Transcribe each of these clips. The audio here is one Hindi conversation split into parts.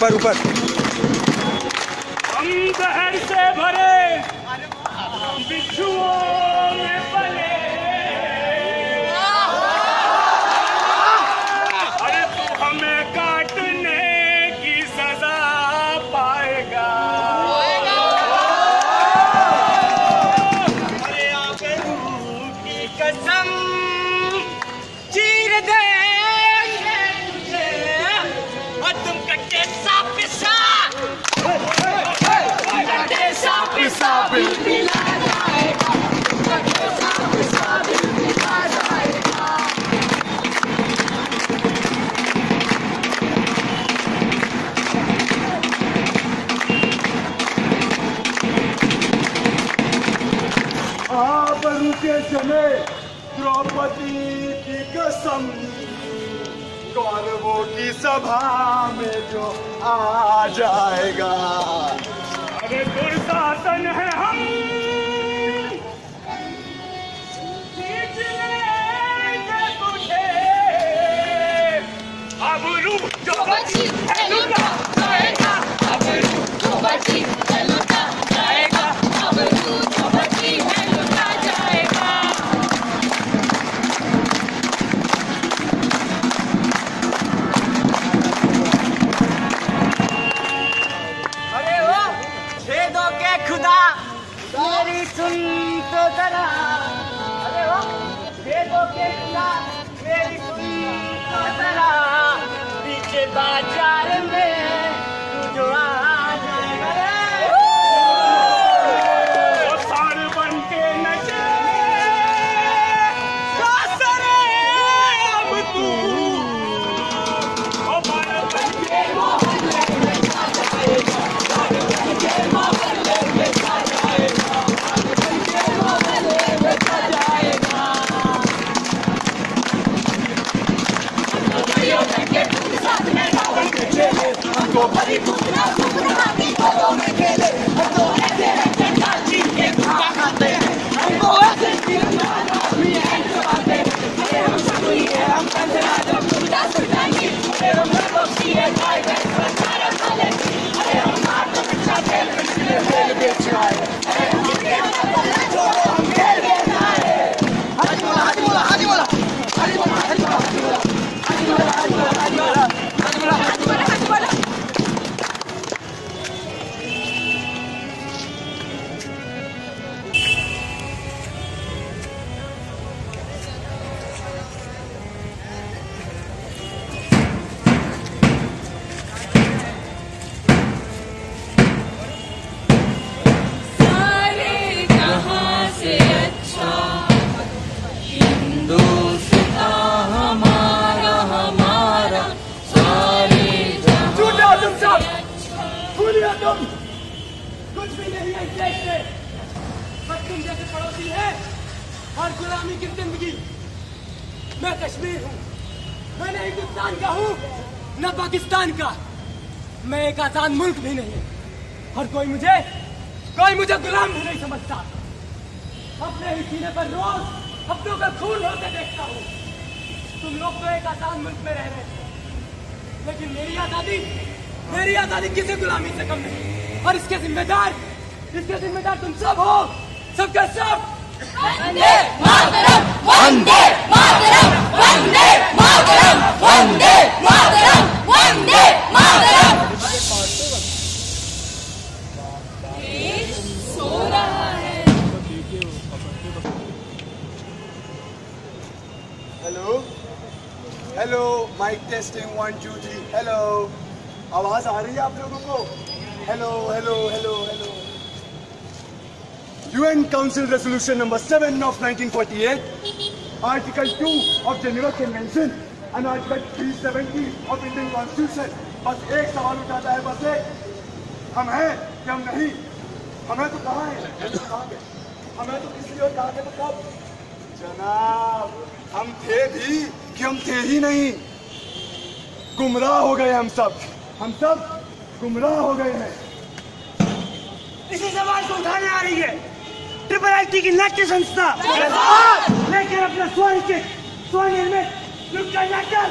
ऊपर ऊपर। हम जहर से भरे बिच्छुओं में पले, अरे तू हमें काटने की सजा पाएगा। अरे आबरू की कसम चीर देंगे तुझे और तुम कट्टे सा पिसा, कट्टे सा पिसा बिल मिला जाएगा, कट्टे सा पिसा बिल मिला जाएगा। आबरू के समय द्रौपदी की कसम, कौरवों की सभा में जो आ जाएगा। अरे दुर्शासन है हम, खींच लेंगे तुझे, आबरू जो बची है लुटा जाएगा, आबरू जो बची है लुटा जाएगा, आबरू जो बची है लुटा जाएगा। अरे वो छेदों के खुदा मेरी सुन तो जरा, अरे वो छेदों के खुदा मेरी सुन तो जरा, पीछे बाजार में तू जो आ जाएगा रे, वो सार बन के नचे कासरे अब तू, ओ बार बन के मोहल्ले में छा जाएगा, बार बन के मोहल्ले में छा जाएगा, बार बन के मोहल्ले में छा जाएगा। हमको भरी भूखना भूखना की गोलों में खेले, हमको ऐसे ऐसे काची के खा खाते हैं, हमको ऐसे भी चबाते हैं। अरे हम शकुनी है, हम कंजरा जब सुलझा सुलझाएंगे, अरे हम बख्शी है गाय भैंस पर सारा खा लेंगे, अरे हम मार तो बिछा खेल पिछले खेल बेच आए, अरे हम इनके बल्ला छोड़ो हम खेल बेच आए। हाजी बोला हाजी बोला हाजी बोला हाजी बोला हाजी बोला हाजी बोला हाजी बोला हाजी बोला हाजी बोला हाजी बोला हाजी बोला हाजी बोला। सारे कहाँ से अच्छा हिंदुस्तान हमारा हमारा, सारे झूठे हो तुम सब, भूल गए तुम, कुछ भी नहीं है इस देश में, बस तुम जैसे पड़ोसी है और गुलामी की जिंदगी। मैं कश्मीर हूँ, मैं न हिंदुस्तान का हूँ न पाकिस्तान का, मैं एक आजाद मुल्क भी नहीं, और कोई मुझे गुलाम भी नहीं समझता। अपने ही सीने पर रोज अपनों का खून होते देखता हूँ। तुम लोग तो एक आजाद मुल्क में रह रहे थे, लेकिन मेरी आजादी किसी गुलामी से कम नहीं, और इसके जिम्मेदार तुम सब हो, सबके सब। वंदे मातरम, वंदे मातरम, वंदे मातरम, वंदे मातरम, वंदे मातरम। देश सो रहा है। Hello hello, mike testing 1 2 3, hello, आवाज आ रही है आप लोगों को? Hello hello hello hello. UN Council Resolution number 7 of 1948, Article 2 of Geneva Convention and Article 370 of Indian Constitution बस एक सवाल उठाता है, बस एक, हम हैं कि हम नहीं? हमें तो कहाँ है, हमें तो किसी और कहा के तो कब? जनाब, हम थे भी कि हम थे ही नहीं, गुमराह हो गए हम सब गुमराह हो गए हैं। इसी सवाल को उठाने आ रही है ट्रिपल आईटी की नाट्य संस्था, लेकिन अपना स्वनिर्मित नुक्कड़ नाटक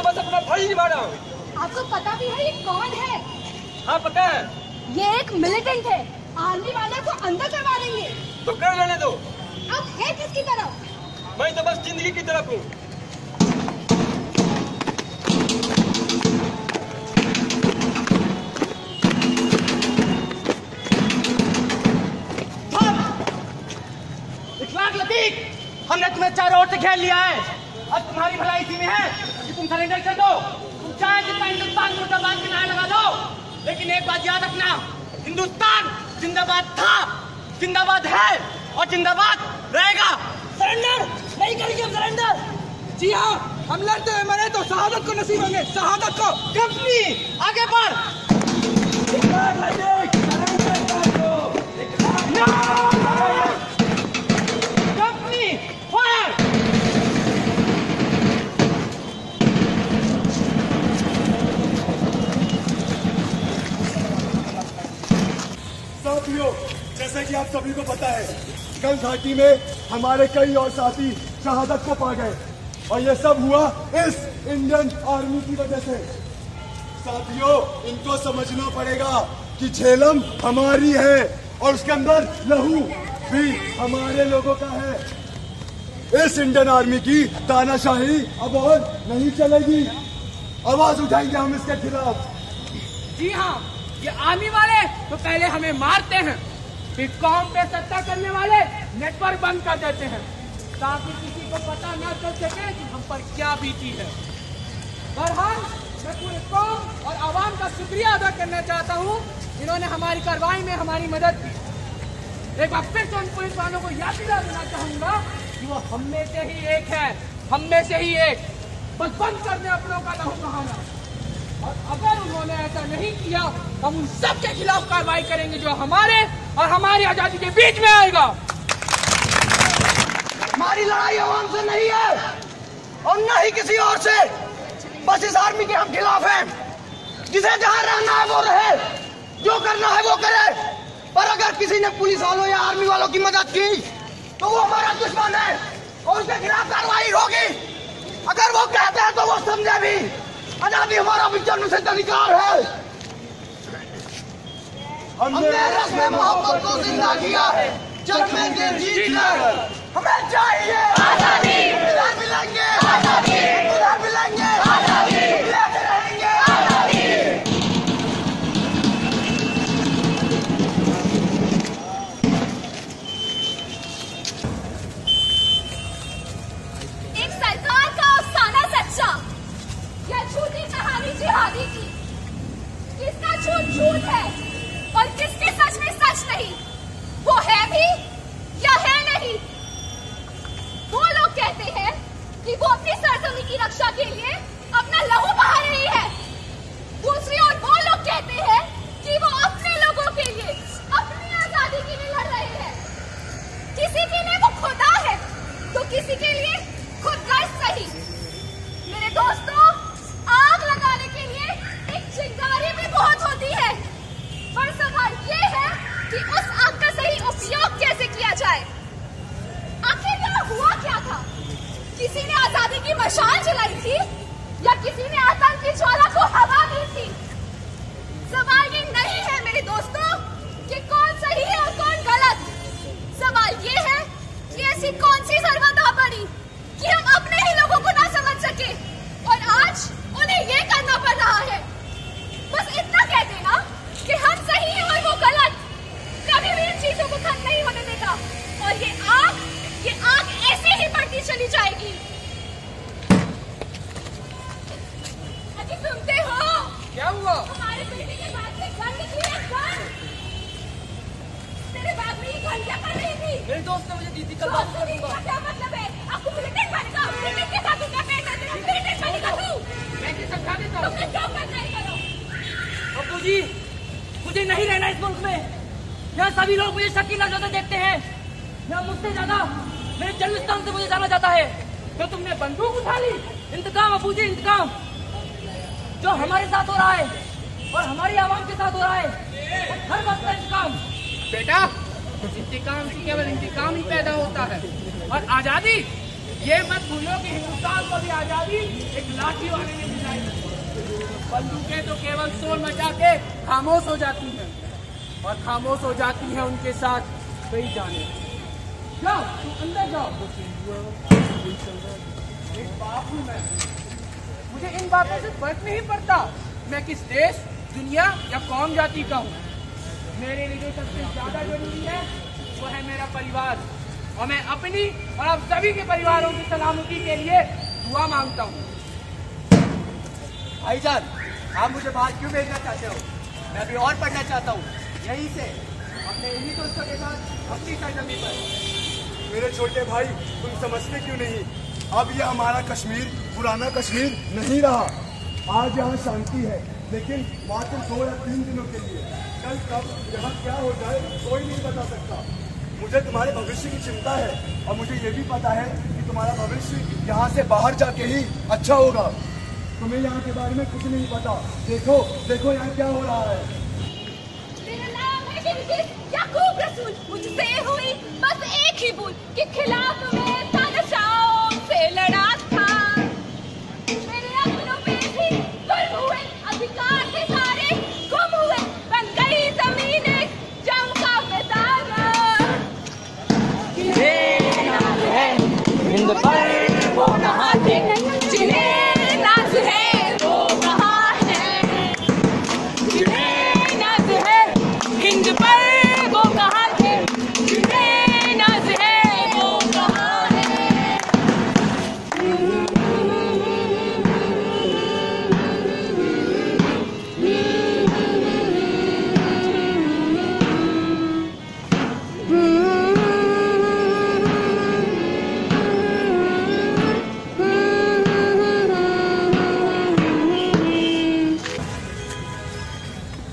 बस अपना भाई मारा। आपको पता भी है ये कौन है? हाँ पता है। ये एक मिलिटेंट है। आर्मी वाले को अंदर करवा देंगे। तो कर लेने दो। अब है किसकी तरफ? मैं तो बस जिंदगी की तरफ हूँ। इखलाक लतीफ, हमने तुम्हें चारों ओर से घेर लिया है। अब तुम्हारी भलाई इसी में है कि तुम सरेंडर कर दो। तुम चाहे जितना हिंदुस्तान मुर्दाबाद के नारे लगा दो, लेकिन एक बात याद रखना, हिंदुस्तान जिंदाबाद था, जिंदाबाद है और जिंदाबाद रहेगा। सरेंडर नहीं करेंगे हम सरेंडर। जी हाँ, हम लड़ते हुए मरे तो शहादत को नसीब होंगे, शहादत को। कंपनी आगे बढ़। Company fire. साथियों, जैसे कि आप सभी को पता है, कल घाटी में हमारे कई और साथी शहादत को पा गए और ये सब हुआ इस इंडियन आर्मी की वजह से। साथियों, इनको समझना पड़ेगा कि झेलम हमारी है और उसके अंदर लहू भी हमारे लोगों का है। इस इंडियन आर्मी की तानाशाही अब और नहीं चलेगी। आवाज उठाएंगे हम इसके खिलाफ। जी हाँ, ये आर्मी वाले तो पहले हमें मारते हैं, फिर कौम पे सत्ता करने वाले नेटवर्क बंद कर देते हैं ताकि किसी को पता न चल सके कि हम पर क्या बीती है। बहरहाल मैं पूरे कौम और आवाम का शुक्रिया अदा करना चाहता हूँ, इन्होंने हमारी कार्रवाई में हमारी मदद की। एक बार फिर से उन पुलिस वालों को याद दिला देना चाहूंगा कि वो हम में से ही एक है, हम में से ही एक। बस बंद कर दें अपनों का लहू बहाना, और अगर उन्होंने ऐसा नहीं किया हम उन सब के खिलाफ कार्रवाई करेंगे जो हमारे और हमारी आजादी के बीच में आएगा। हमारी लड़ाई आवाम से नहीं है और न ही किसी और से, बस इस आर्मी के हम खिलाफ हैं। जिसे जहां रहना है वो रहे, जो करना है वो करे, पर अगर किसी ने पुलिस वालों या आर्मी वालों की मदद की तो वो हमारा दुश्मन है और उसके खिलाफ कार्रवाई होगी। अगर वो कहते हैं तो वो समझे भी, आजादी हमारा भी जन्म सिद्ध अधिकार है। हमने रस्म मोहब्बत को जिंदा किया है, जग में दिल जीत कर हमें चाहिए आजादी। इधर मिलेंगे आजादी, उधर मिलेंगे आजादी, लेते रहेंगे आजादी। एक सरकार का अफसाना सच्चा, यह झूठी कहानी जिहादी की। किसका झूठ झूठ है और किसके सच में सच नहीं, वो है भी या है नहीं। वो लोग कहते हैं कि वो अपनी सरजमी की रक्षा के लिए अपना लहू बहा रही है, दूसरी ओर वो लोग कहते हैं कि वो अपने लोगों के लिए, अपनी आजादी के लिए लड़ रहे हैं। किसी के लिए वो खुदा है तो किसी के लिए खुदगर्ज सही। मेरे दोस्तों, आग लगाने के लिए एक चिंगारी भी बहुत होती है, पर सवाल ये है कि उस आग का सही उपयोग कैसे किया जाए। आखिर यहाँ हुआ क्या था? किसी ने आजादी की मशाल जलाई थी या किसी ने आतंक की ज्वाला को हवा दी थी? सवाल ये नहीं है मेरे दोस्तों कि कौन सही है और कौन गलत। सवाल ये है कि ऐसी कौन सी जरूरत आ पड़ी कि हम अपने ही लोगों को ना समझ सके और आज उन्हें ये करना पड़ रहा है। बस इतना कह देना कि हम सही हैं और वो गलत, कभी भी इन चीजों को खत्म नहीं होने देगा और ये आग ऐसे ही बढ़ती चली जाएगी। अजी सुनते हो? क्या हुआ? हमारे बेटे के बाद से गन निकली है, गन। तेरे बाप में ये गन क्या कर रही थी? मेरे दोस्त ने मुझे दी थी, कल बात कर दूंगा। इसका क्या मतलब है? आपको मिलिटेंट बनेगा, मिलिटेंट के साथ क्या कहना है? मिलिटेंट बनेगा तू? मैं इसे समझा देता हूँ। तुमने जो करना है करो। अब्बू जी, मुझे नहीं रहना इस मुल्क में। यहाँ सभी लोग मुझे शकीला नजर देखते हैं। यहाँ मुझसे ज्यादा मेरे जन्मस्थान से मुझे जाना जाता है। तो तुमने बंदूक उठा ली। इंतकाम अब्बू जी, इंतकाम जो हमारे साथ हो रहा है और हमारी आवाम के साथ हो रहा है, हर वक्त का इंतकाम। बेटा, इंतकाम से केवल इंतकाम ही पैदा होता है और आजादी, ये मत भूलो कि हिंदुस्तान को भी आजादी एक लाठी वाले ने बंदूकें तो केवल शोर मचा के खामोश हो जाती हैं, और खामोश हो जाती हैं उनके साथ कई जाने। जाओ तुम अंदर जाओ। एक बाप हूँ मैं, मुझे इन बातों से फर्क नहीं पड़ता मैं किस देश, दुनिया या कौम जाति का हूँ। मेरे लिए जो सबसे ज्यादा जरूरी है वो है मेरा परिवार, और मैं अपनी और आप सभी के परिवारों की सलामती के लिए दुआ मांगता हूँ। भाईजान, आप मुझे बाहर क्यों भेजना चाहते हो? मैं भी और पढ़ना चाहता हूँ, यहीं से अपने इन्हीं दोस्तों के साथ अपनी सरजमीन पर। मेरे छोटे भाई, तुम समझते क्यों नहीं? अब यह हमारा कश्मीर पुराना कश्मीर नहीं रहा। आज यहाँ शांति है, लेकिन मात्र 2 या 3 दिनों के लिए। कल कब यहाँ क्या हो जाए कोई नहीं बता सकता। मुझे तुम्हारे भविष्य की चिंता है, और मुझे ये भी पता है कि तुम्हारा भविष्य यहाँ से बाहर जाके ही अच्छा होगा। तुम्हें यहाँ के बारे में कुछ नहीं पता। देखो देखो यहाँ क्या हो रहा है। मेरा नाम है किंगिस याकूब रसूल। मुझसे हुई बस एक ही भूल कि खिलाफ में तानाशाहों से लड़ा था। मेरे अपनों पे भी जुल्म हुए, अधिकार के सारे गुम हुए, बन गई जमीन एक जंग का मैदान। जिन्हें नाज है हिंद पर वो कहाँ थे, जिन्हें नाज है वो कहाँ है, जिन्हें नाज है हिंद पर वो कहाँ थे, जिन्हें नाज है वो कहाँ है।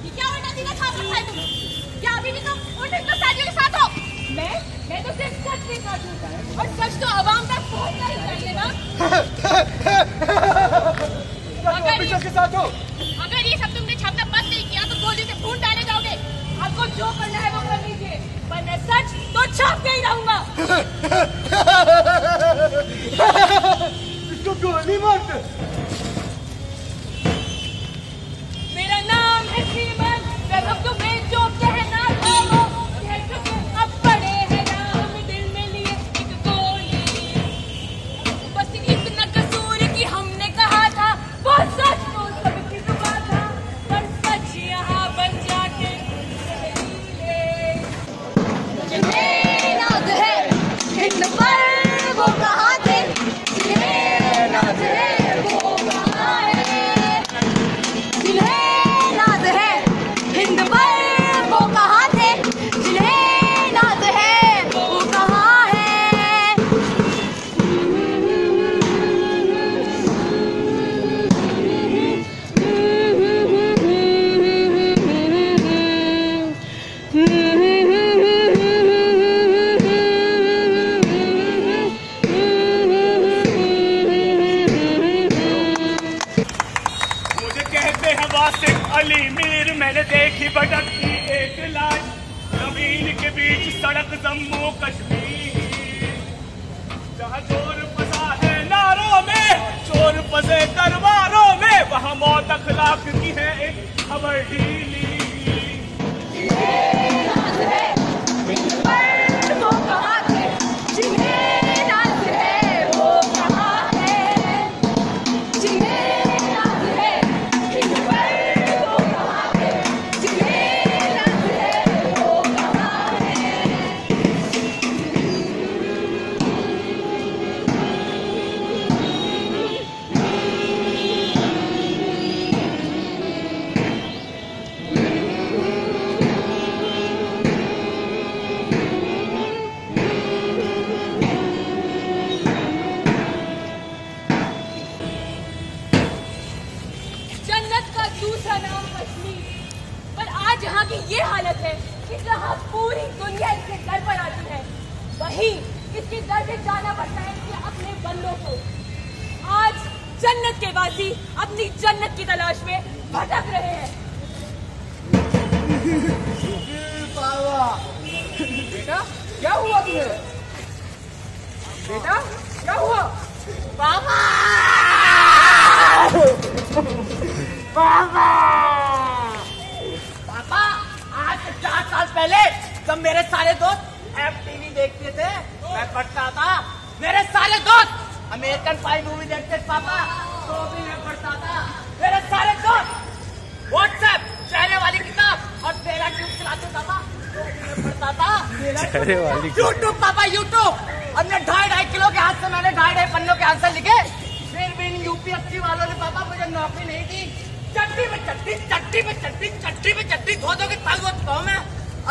ये क्या उल्टा सीधा छाप रखा है तुम? क्या अभी भी तुम उल्टे साजियों के साथ हो? मैं तो सिर्फ सच के साथ हूँ, और सच तो आवाम तक पहुंचना ही चाहिए ना। के साथ हो। अगर ये सब तुमने छापना बंद नहीं किया तो गोली से खून डाले जाओगे। आपको जो करना है वो कर लीजिए, पर मैं सच तो छाप के ही रहूंगा। इसको गोली मार दे। मेरा नाम है श्रीमान, जब हम तुम्हें जो कहना था वो कह चुके। अब पड़े हैं नाम दिल में लिए एक गोली, बस इतना कसूर कि हमने कहा था वो सच तो सबकी जुबान था, पर सच यहाँ बन जाके जहरीले। जिन्हें नाज है हिंद पर वो कहाँ थे, जिन्हें नाज है वो कहाँ है, जिन्हें नाज है हिंद पर वो कहाँ थे, जिन्हें नाज है वो कहाँ है। मुझे कहते हैं वासिफ अली मीर, मैंने देखी भटकती एक लाश जमीन के बीच सड़क जम्मू कश्मीर, जहाँ चोर फंसा है नारों में, चोर फंसे दरबारों में, वहाँ मौत अखलाक की है एक खबर ढीली। नाज है हिंद पर वो कहाँ थे, जिन्हें नाज है वो कहाँ है, जिन्हें नाज है हिंद पर वो कहाँ थे, जिन्हें नाज है वो कहाँ है। जन्नत का दूसरा नाम कश्मीर, पर आज यहाँ की ये हालत है कि जहाँ पूरी दुनिया इसके दर पर आती है, वहीं इसके दर से जाना पड़ता है कि अपने बंदों को। आज जन्नत के वासी अपनी जन्नत की तलाश में भटक रहे हैं। बेटा क्या हुआ तुम्हें? बेटा क्या हुआ? बाबा पापा, आज से 4 साल पहले जब मेरे सारे दोस्त FTV देखते थे, मैं पढ़ता था। मेरे सारे दोस्त अमेरिकन पाई मूवी देखते थे पापा, तो भी मैं पढ़ता था। मेरे सारे दोस्त व्हाट्सएप चेहरे वाली किताब और तेरा ट्यूब चलाते था, तो भी मैं पढ़ता था। यूट्यूब पापा, यूट्यूब। हमने 2.5 किलो के हाथ से मैंने 2.5 पन्नों के आंसर लिखे। फिर भी UPSC वालों ने पापा मुझे नौकरी नहीं दी। चट्टी पे चट्टी, चट्टी पे चट्टी, चट्टी पे चट्टी धो दो के ताऊ तो मैं।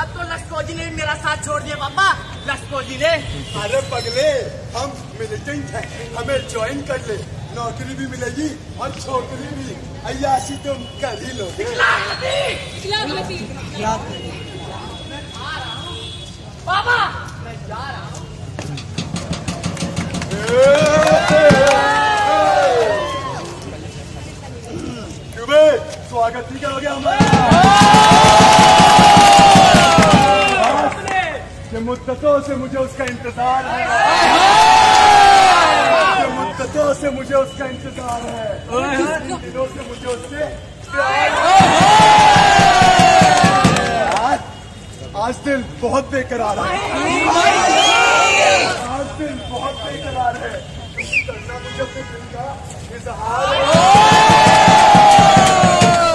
अब तो लश्को जी ने मेरा साथ छोड़ दिया पापा, लश्को जी ने। अरे पगले, हम मिलिटेंट हैं, हमें ज्वाइन कर ले, नौकरी भी मिलेगी और छोकरी भी। अय्याशी तुम कर ही लोगे। पापा मैं जा रहा हूँ। स्वागत नहीं करोगे हमारा? मुद्दतों से मुझे उसका इंतजार है, मुद्दतों से मुझे उसका इंतजार है, दिनों से मुझे उससे आज दिल बहुत बेकरार है, आज दिल बहुत बेकरार है। करना मुझे अपने दिल का इजहार है।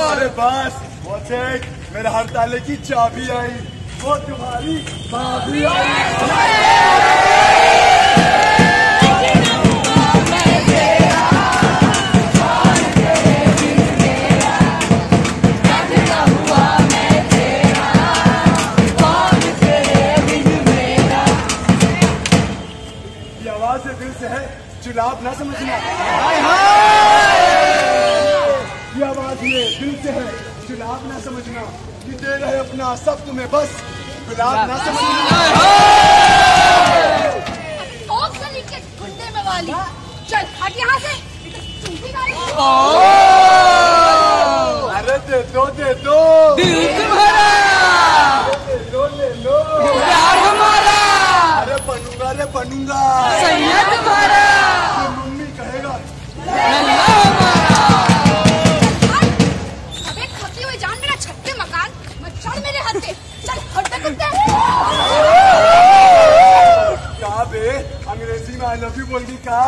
अरे बस वो देख, मेरे हर ताले की चाबी आई, वो तुम्हारी भाभी आई। ये आवाज दिल से है, चुनाव ना समझना। ये आवाज ये दिल से है, चुनाव ना समझना। कि दे रहे अपना सब तुम्हें, बस गुलाब ना समझना। गली के गुंडे में वाली, चल हट यहाँ से। अरे दे दो, दे दो दिल तुम्हारा, ले लो ले लो प्यार हमारा। अरे बनूंगा रे बनूंगा, सैयद तुम्हारा, मम्मी कहेगा क्या बे, अंग्रेजी में आई लव यू बोल दी का?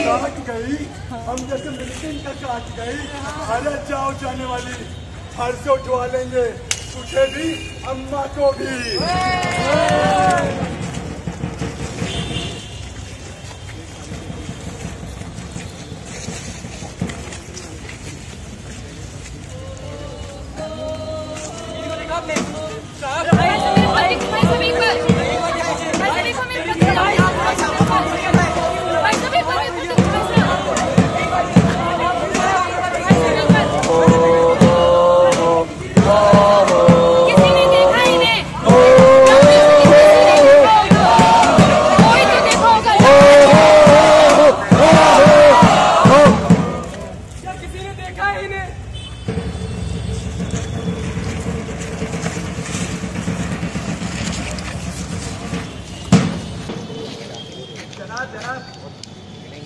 काट गई, हम जैसे मिलिटेंट का काट गई। अरे जाओ जाने वाली, घर से उठवा लेंगे तुझे भी, अम्मा को भी।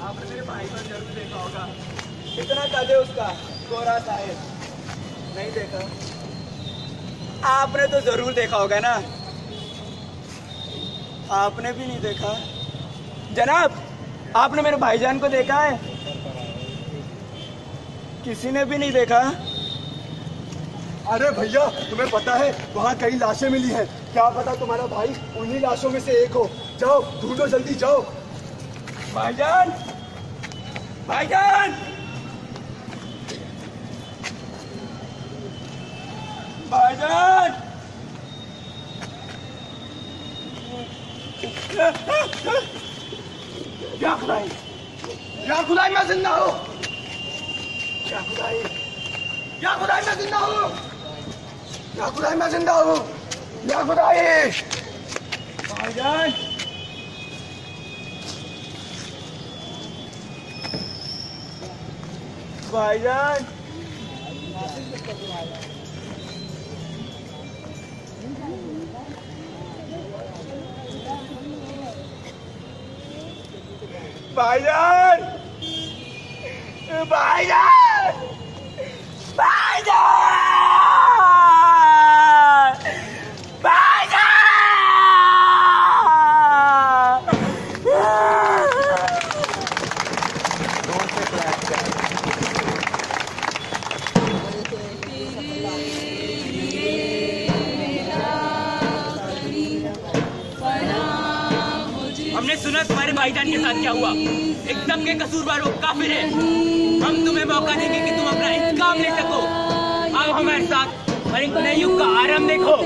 आपने मेरे भाई को जरूर देखा होगा, इतना काले उसका गोरा साहेब, नहीं देखा? आपने तो जरूर देखा होगा ना? आपने भी नहीं देखा? जनाब, आपने मेरे भाईजान को देखा है? किसी ने भी नहीं देखा? अरे भैया, तुम्हें पता है वहाँ कई लाशें मिली हैं, क्या पता तुम्हारा भाई उन्हीं लाशों में से एक हो। जाओ ढूंढो, जल्दी जाओ। भाईजान, भाईजान, भाईजान, या खुदाई, या खुदाई मैं जिंदा हूँ, या खुदाई, या खुदाई मैं जिंदा हूँ, या खुदाई मैं जिंदा हूँ, या खुदाई। भाईजान, भाईजान, भाईजान, भाईजान, भाईजान, भाईजान। हमने सुना तुम्हारे भाईजान के साथ क्या हुआ। एकदम के कसूरवार वो काफिर है। हम तुम्हें मौका देंगे कि तुम अपना इंतकाम ले सको। आओ हमारे साथ और एक नए युग का आरंभ देखो।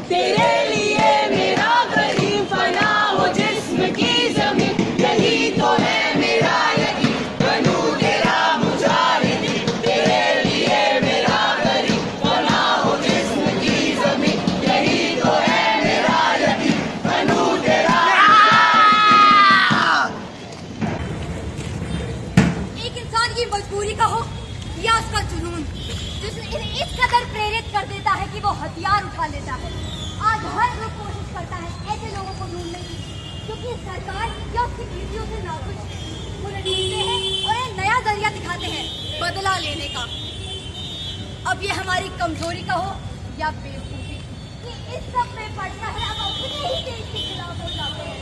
तेरे लिए मेरा गरीब फना हो जिस्म की जमीन, यही तो है मेरा यकीन, बनूं तेरा मुजाहिदीन। तेरे लिए मेरा गरीब फना हो जिस्म की जमीन, यही तो है मेरा यकीन, बनूं तेरा। एक इंसान की मजबूरी का हो या उसका जुनून जिसने इस कदर प्रेरित कर देता है कि वो हथियार उठा लेता है। आज हर लोग कोशिश करता है ऐसे लोगों को ढूंढने की, क्योंकि सरकार या उसकी नीतियों से नाखुश है। उन्हें ढूंढते हैं और एक नया जरिया दिखाते हैं बदला लेने का। अब ये हमारी कमजोरी का हो या बेवकूफी कि इस सब में पड़ता है, अब अपने ही देश के खिलाफ हो जाते हैं।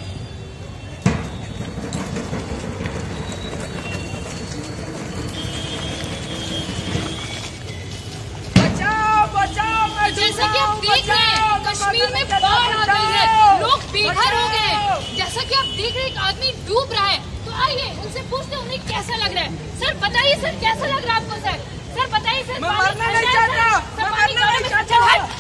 जैसा कि आप देख रहे हैं कश्मीर में बाढ़ आ गई है, लोग बेघर हो गए हैं। जैसा कि आप देख रहे हैं एक आदमी डूब रहा है, तो आइए उनसे पूछते हैं उन्हें कैसा लग रहा है। सर बताइए सर, कैसा लग रहा है आपको? सर बताइए सर। मैं मरना नहीं चाहता, मैं मरना नहीं चाहता।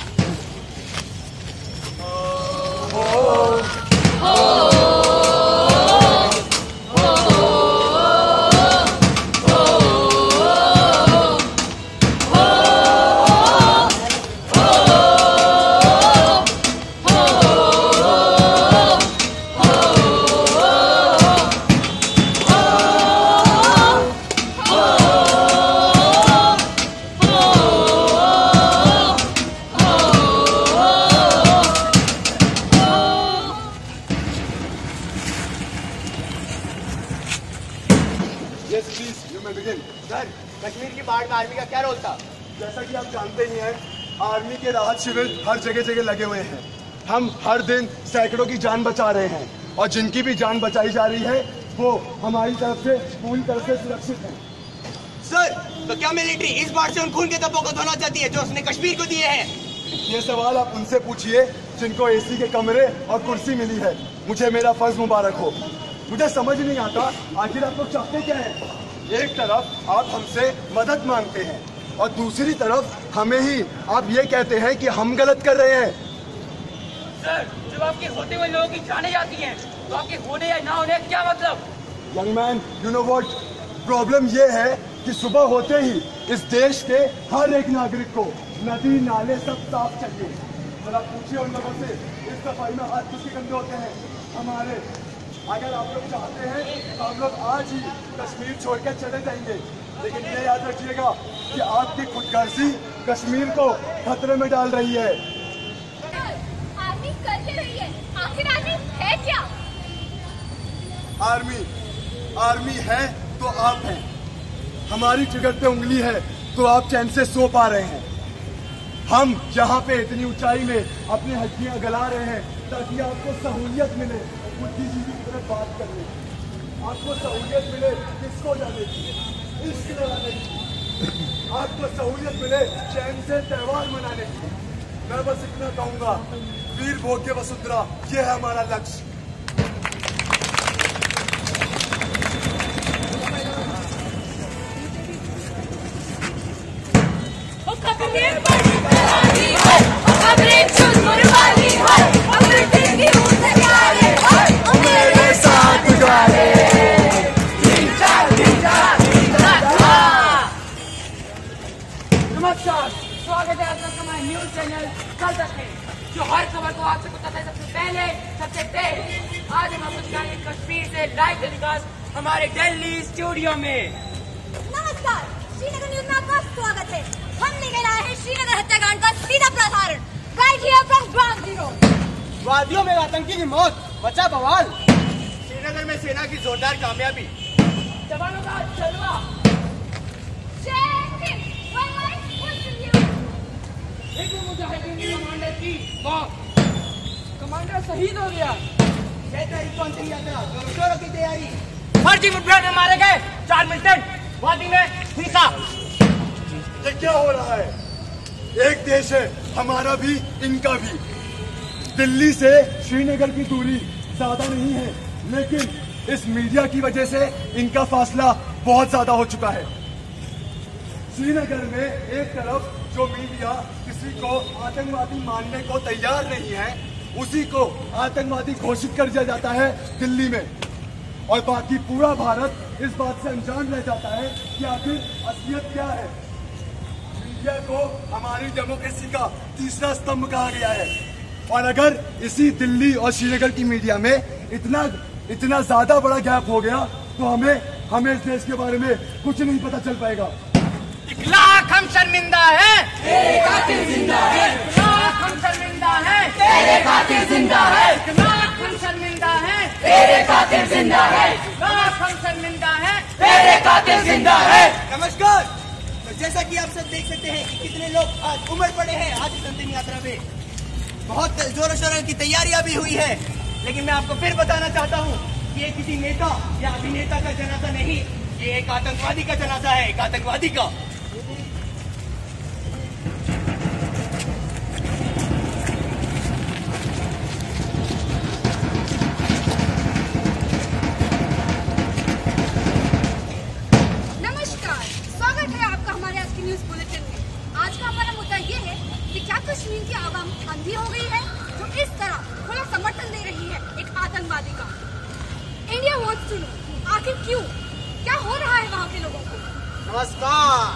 कश्मीर की बाढ़ में आर्मी का क्या रोल था? जैसा कि आप जानते ही हैं, आर्मी के राहत शिविर हर जगह जगह लगे हुए हैं। हम हर दिन सैकड़ों की जान बचा रहे हैं और जिनकी भी जान बचाई जा रही है वो हमारी तरफ से पूरी तरह से सुरक्षित है। सर, तो क्या मिलिट्री इस बार से उन खून के धब्बों को धोना चाहती है जो उसने कश्मीर को दिए हैं? ये सवाल आप उनसे पूछिए जिनको एसी के कमरे और कुर्सी मिली है। मुझे मेरा फर्ज मुबारक हो। मुझे समझ नहीं आता आखिर आप लोग चाहते क्या है। एक तरफ आप हमसे मदद मांगते हैं और दूसरी तरफ हमें ही आप ये कहते हैं कि हम गलत कर रहे हैं। सर, जब आपके होते हुए लोगों की जाने जाती हैं, तो आपके होने या ना होने का क्या मतलब? Young man, you know what, problem ये है कि सुबह होते ही इस देश के हर एक नागरिक को नदी नाले सब साफ चाहिए। जरा पूछिए उन लोगों से, इस सफाई में हाथ किसके गंदे होते हैं? हमारे। अगर आप लोग चाहते हैं तो हम लोग आज ही कश्मीर छोड़कर चले जाएंगे, लेकिन ये याद रखिएगा कि आपकी खुदगर्जी कश्मीर को खतरे में डाल रही है। आर्मी कर क्या रही है? आखिर आर्मी है क्या? आर्मी है तो आप हैं। हमारी ट्रिगर पे उंगली है तो आप चैन से सो पा रहे हैं। हम यहाँ पे इतनी ऊंचाई में अपनी हड्डियां गला रहे हैं ताकि आपको सहूलियत मिले बुद्धिजीवी की तरह बात करने की। आपको सहूलियत मिले किसको जाने की, इश्क लगाने की। आपको सहूलियत मिले चैन से त्यौहार मनाने की। मैं बस इतना कहूंगा, वीर भोग्य वसुंधरा, ये है हमारा लक्ष्य। नमस्कार, स्वागत है आपका हमारे न्यूज चैनल कल तक है, जो हर खबर को आप तक बताता है सबसे पहले, सबसे तेज। आज हम आपको दिखाएंगे कश्मीर से लाइव टेलीकास्ट हमारे दिल्ली स्टूडियो में। नमस्कार, श्रीनगर न्यूज में आपका स्वागत है। हम लेकर आए हैं श्रीनगर हत्याकांड का सीधा प्रसारण, right here from ground zero. वादियों में आतंकी की मौत बचा बवाल। श्रीनगर में सेना की जोरदार कामयाबी। जवानों का जलवा। मुजाहिदीन कमांडर की मौत। कमांडर शहीद हो गया। कौन सी यात्रा? जोरों की तैयारी। फर्जी मुठभेड़ में मारे गए 4 मिलिटेंट। वादी में हिंसा। ये क्या हो रहा है? एक देश है, हमारा भी इनका भी। दिल्ली से श्रीनगर की दूरी ज्यादा नहीं है, लेकिन इस मीडिया की वजह से इनका फासला बहुत ज्यादा हो चुका है। श्रीनगर में एक तरफ जो मीडिया किसी को आतंकवादी मानने को तैयार नहीं है, उसी को आतंकवादी घोषित कर दिया जाता है दिल्ली में, और बाकी पूरा भारत इस बात से अनजान रह जाता है कि आखिर असलियत क्या है। मीडिया को हमारी डेमोक्रेसी का तीसरा स्तंभ कहा गया है, और अगर इसी दिल्ली और श्रीनगर की मीडिया में इतना ज्यादा बड़ा गैप हो गया तो हमें इस देश के बारे में कुछ नहीं पता चल पाएगा। लाख हम शर्मिंदा है, तेरे कातिल जिंदा है। लाख हम शर्मिंदा है, तेरे कातिल जिंदा है। लाख हम शर्मिंदा है, तेरे कातिल जिंदा है। लाख हम शर्मिंदा है, तेरे कातिल जिंदा है। नमस्कार। तो जैसा कि आप सब देख सकते हैं कि कितने लोग आज उमड़ पड़े हैं आज इस अंतिम यात्रा में। बहुत जोरों शोरों की तैयारियां भी हुई है, लेकिन मैं आपको फिर बताना चाहता हूँ कि ये किसी नेता या अभिनेता का जनाजा नहीं, ये एक आतंकवादी का जनाजा है, एक आतंकवादी का। कश्मीर की आवाम अंधी हो गई है जो इस तरह खुला समर्थन दे रही है एक आतंकवादी का। इंडिया वांट्स टू नो आखिर क्यों, क्या हो रहा है वहाँ के लोगों को। नमस्कार,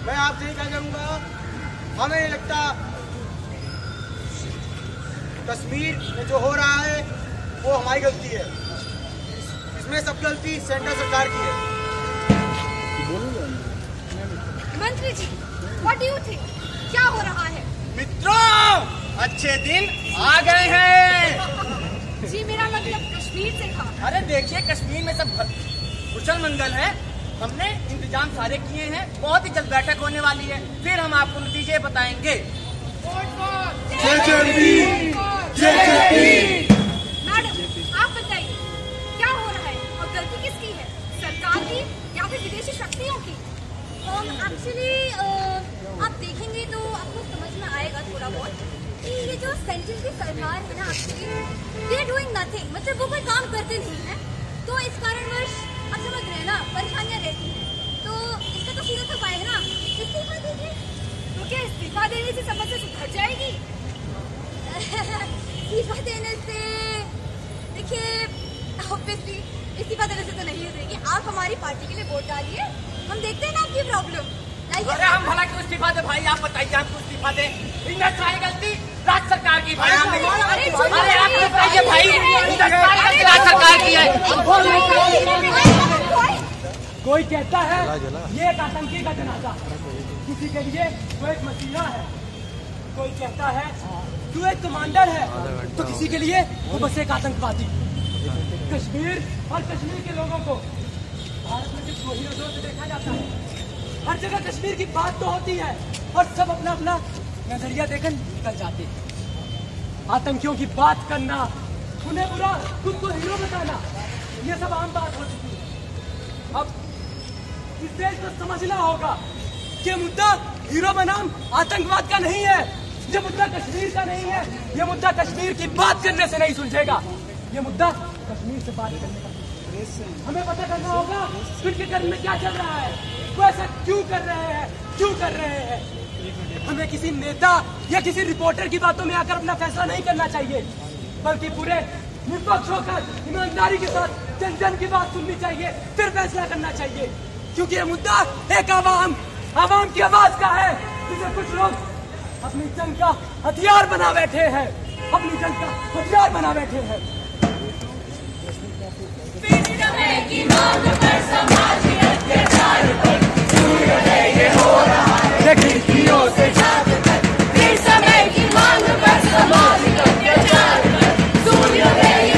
मैं आपसे ही कह जाऊंगा, हमें नहीं लगता कश्मीर में जो हो रहा है वो हमारी गलती है, इसमें सब गलती सेंट्रल सरकार की है। मंत्री जी, व्हाट डू यू थिंक, क्या हो रहा है? मित्रों, अच्छे दिन आ गए हैं। जी मेरा मतलब कश्मीर से था। अरे देखिए, कश्मीर में सब कुशल मंगल है। हमने इंतजाम सारे किए हैं, बहुत ही जल्द बैठक होने वाली है, फिर हम आपको नतीजे बताएंगे। मैडम, आप बताइए क्या हो रहा है और गलती किसकी है, सरकार की या फिर विदेशी शक्तियों की? एक्चुअली आप देखेंगे तो आपको समझ में आएगा थोड़ा बहुत कि ये जो सेंट्रल की सरकार है ना, actually they are doing nothing, मतलब वो कोई काम करते नहीं है, तो इस कारणवश आप समझ रहे हैं ना, परेशानियां रहती हैं। तो इसका तो सीधा सा उपाय है ना, इस्तीफा दीजिए। तो क्या इस्तीफा देने से समस्या सुधर जाएगी? इस्तीफा देने से देखिए, ऑब्वियसली इस्तीफा देने से तो नहीं हो जाएगी। आप हमारी पार्टी के लिए वोट डालिए, हम देखते हैं ना आपकी प्रॉब्लम। अरे हम भला क्यों इस्तीफा दे भाई, आप बताइए, आपको इस्तीफा दे? इंडस्ट्री गलती राज्य सरकार की भाई। अरे आप बताइए भाई, इंडस्ट्री राज्य सरकार की है। कोई कहता है ये एक आतंकी का जनाजा, किसी के लिए वो एक मसीहा है। कोई कहता है तू एक कमांडर है, तो किसी के लिए वो बस एक आतंकवादी। कश्मीर और कश्मीर के लोगों को भारत में सिर्फ वही नजरों से देखा जाता है। हर जगह कश्मीर की बात तो होती है और सब अपना अपना नजरिया देकर निकल जाते हैं। आतंकियों की बात करना, उन्हें बुरा खुद को हीरो बताना, ये सब आम बात हो चुकी है। अब इस देश को समझना होगा कि मुद्दा हीरो बनाम आतंकवाद का नहीं है, ये मुद्दा कश्मीर का नहीं है, ये मुद्दा कश्मीर की बात करने से नहीं सुलझेगा, ये मुद्दा कश्मीर से बात करने का। हमें पता करना होगा उनके घर में क्या चल रहा है, वो ऐसा क्यों कर रहे हैं। हमें किसी नेता या किसी रिपोर्टर की बातों में आकर अपना फैसला नहीं करना चाहिए, बल्कि पूरे निष्पक्ष होकर ईमानदारी के साथ जन जन की बात सुननी चाहिए, फिर फैसला करना चाहिए। क्योंकि ये मुद्दा एक आवाम की आवाज का है, जिसे कुछ लोग अपनी जंग का हथियार बना बैठे हैं, की मांग पर समाज के अत्याचार पर सूर्योदय ये हो रहा है खिड़कियों से झांक कर। इस समय की मांग पर समाज के अत्याचार पर सूर्योदय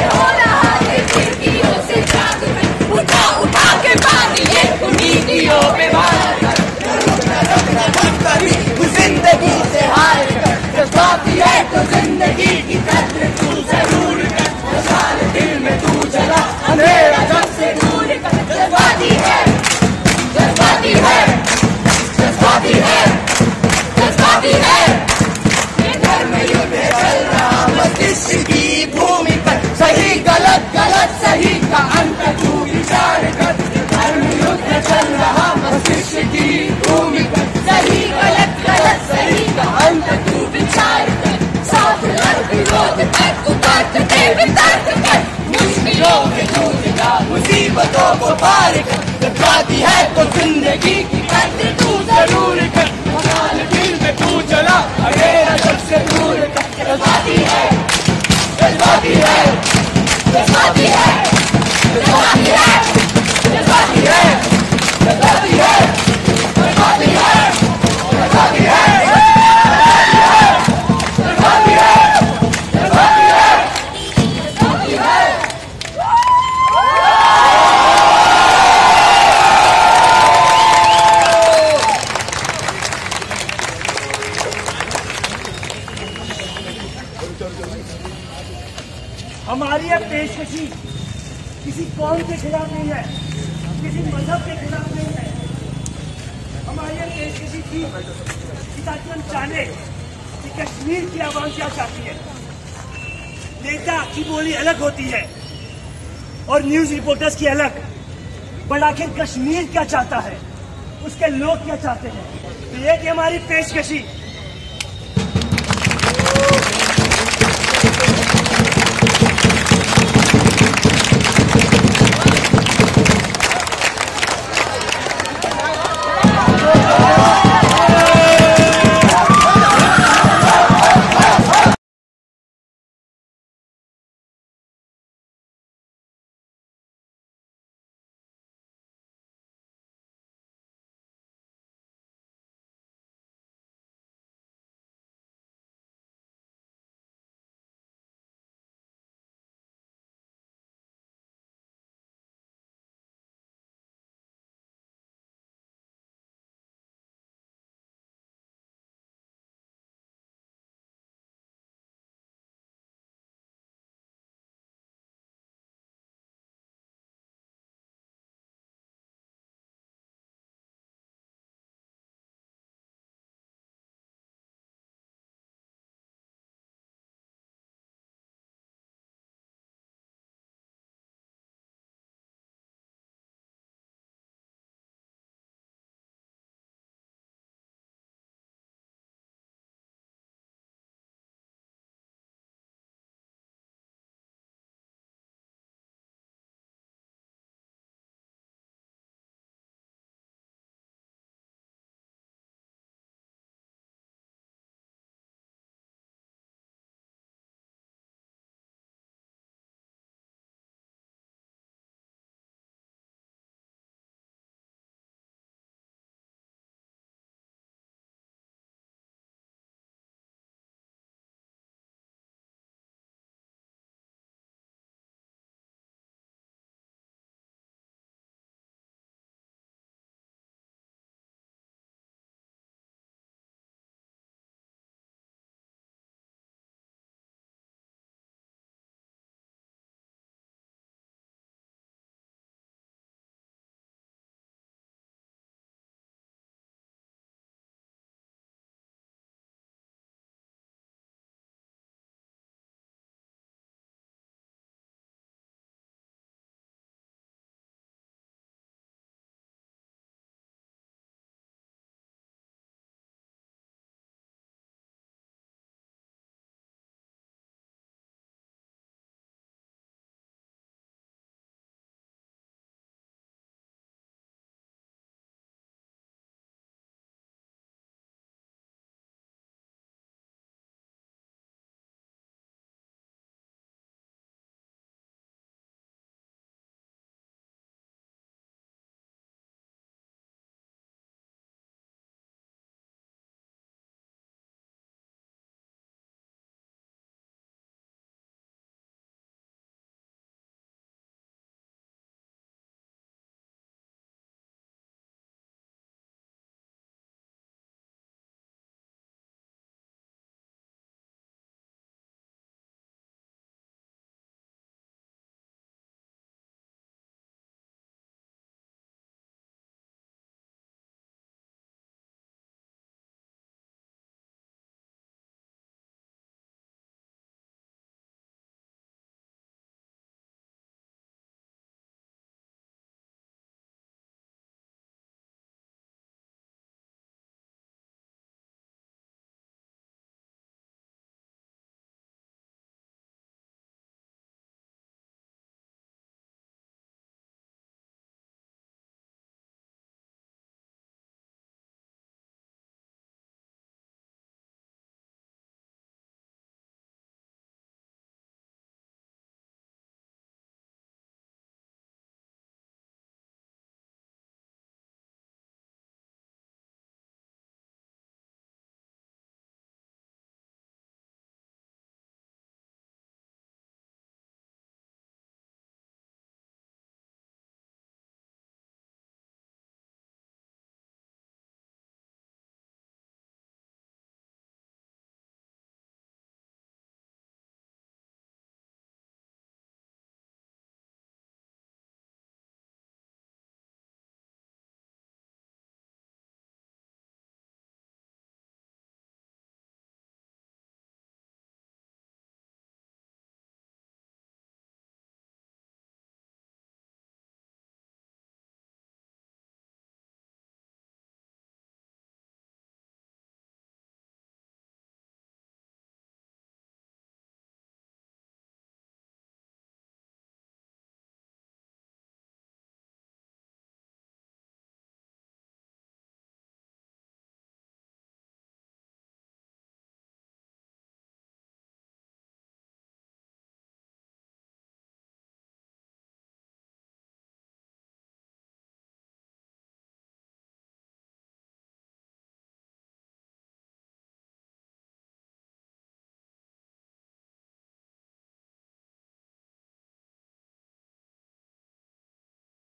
भी दर्द कर, मुश्किलों में जूझना, मुसीबतों को पार कर, जज्बाती है तो जिंदगी की कद्र तू जरूर कर, मकान दिल में तू चला अकेला सबसे दूर कर, जज्बाती है, जज्बाती है, जज्बाती है, जज्बाती है, जज्बाती है, जज्बाती है, जज्बाती है, जज्बाती है, हमारी यह पेशकशी किसी कौम के खिलाफ नहीं है, किसी मजहब के खिलाफ नहीं है। हमारी यह पेशकशी थी कि ताकि हम जाने कि कश्मीर की आवाम क्या चाहती है। नेता की बोली अलग होती है और न्यूज रिपोर्टर्स की अलग, पर आखिर कश्मीर क्या चाहता है, उसके लोग क्या चाहते हैं। तो ये थी हमारी पेशकशी।